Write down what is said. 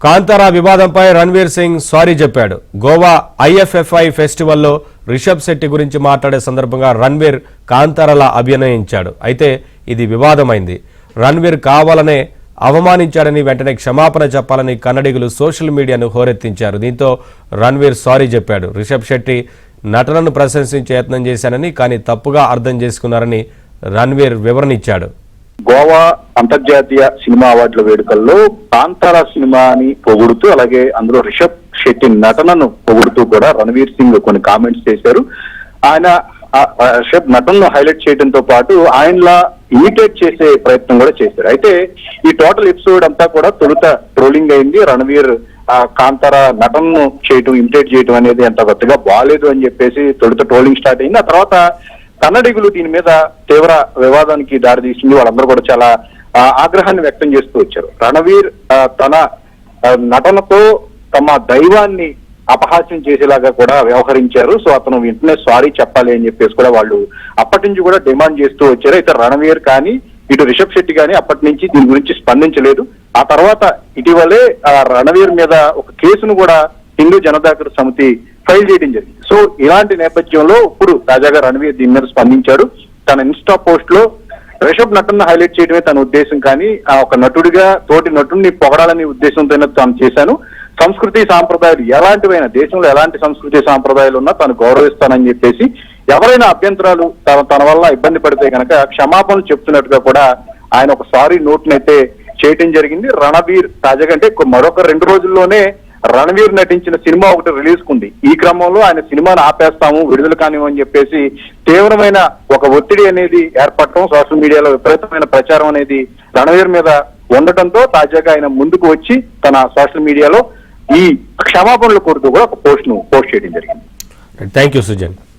కాంతారా వివాదంపై రణ్వీర్ సింగ్ సారీ చెప్పాడు. గోవా ఐఎఫ్ఎఫ్ఐ ఫెస్టివల్లో రిషబ్ శెట్టి గురించి మాట్లాడే సందర్భంగా రణ్వీర్ కాంతారాలా అభినయించాడు. అయితే ఇది వివాదమైంది. రణ్వీర్ కావాలనే అవమానించాడని, వెంటనే క్షమాపణ చెప్పాలని కన్నడిగులు సోషల్ మీడియాను హోరెత్తించారు. దీంతో రణ్వీర్ సారీ చెప్పాడు. రిషబ్ శెట్టి నటనను ప్రశంసించే యత్నం చేశానని, కానీ తప్పుగా అర్థం చేసుకున్నారని రణ్వీర్ వివరణ ఇచ్చాడు. గోవా అంతర్జాతీయ సినిమా అవార్డుల వేడుకల్లో కాంతారా సినిమాని పొగుడుతూ, అలాగే అందులో రిషబ్ శెట్టి నటనను పొగుడుతూ కూడా రణ్వీర్ సింగ్ కొన్ని కామెంట్స్ చేశారు. ఆయన రిషబ్ నటనను హైలైట్ చేయడంతో పాటు ఆయనలా ఇమిటేట్ చేసే ప్రయత్నం కూడా చేశారు. అయితే ఈ టోటల్ ఎపిసోడ్ అంతా కూడా తొలుత ట్రోలింగ్ అయింది. రణ్వీర్ కాంతారా నటనను చేయటం, ఇమిటేట్ చేయటం అనేది అంత కొత్తగా బాగాలేదు అని చెప్పేసి తొలుత ట్రోలింగ్ స్టార్ట్ అయింది. ఆ తర్వాత కన్నడిగులు దీని మీద తీవ్ర వివాదానికి దారితీసింది. వాళ్ళందరూ కూడా చాలా ఆగ్రహాన్ని వ్యక్తం చేస్తూ వచ్చారు. రణవీర్ తన నటనతో తమ దైవాన్ని అపహాస్యం చేసేలాగా కూడా వ్యవహరించారు. సో అతను వెంటనే సారీ చెప్పాలి అని చెప్పేసి కూడా వాళ్ళు అప్పటి నుంచి కూడా డిమాండ్ చేస్తూ వచ్చారు. అయితే రణవీర్ కానీ ఇటు రిషబ్ శెట్టి కానీ అప్పటి నుంచి దీని గురించి స్పందించలేదు. ఆ తర్వాత ఇటీవలే రణవీర్ మీద ఒక కేసును కూడా హిందూ జనతాకర్ సమితి ఫైల్ చేయడం జరిగింది. సో ఇలాంటి నేపథ్యంలో ఇప్పుడు తాజాగా రణవీర్ దీని మీద స్పందించాడు. తన ఇన్స్టా పోస్ట్ లో రిషబ్ నటనను హైలైట్ చేయడమే తన ఉద్దేశం, కానీ ఒక నటుడిగా తోటి నటుడిని పొగడాలనే ఉద్దేశంతోనే తాను చేశాను. సంస్కృతి సాంప్రదాయాలు ఎలాంటివైనా, దేశంలో ఎలాంటి సంస్కృతి సాంప్రదాయాలు ఉన్నా తాను గౌరవిస్తానని చెప్పేసి, ఎవరైనా అభ్యంతరాలు తన వల్ల ఇబ్బంది పడితే కనుక క్షమాపణలు చెప్తున్నట్టుగా కూడా ఆయన ఒక సారీ నోట్నైతే చేయటం జరిగింది. రణవీర్ తాజాగా అంటే మరొక 2 రోజుల్లోనే రణవీర్ నటించిన సినిమా ఒకటి రిలీజ్ కుంది. ఈ క్రమంలో ఆయన సినిమాను ఆపేస్తాము, విడుదల కానివ్వని చెప్పేసి తీవ్రమైన ఒక ఒత్తిడి అనేది ఏర్పడటం, సోషల్ మీడియాలో విపరీతమైన ప్రచారం అనేది రణవీర్ మీద ఉండటంతో తాజాగా ఆయన ముందుకు వచ్చి తన సోషల్ మీడియాలో ఈ క్షమాపణలు కోరుతూ కూడా ఒక పోస్ట్ చేయడం జరిగింది. Thank you Sujan.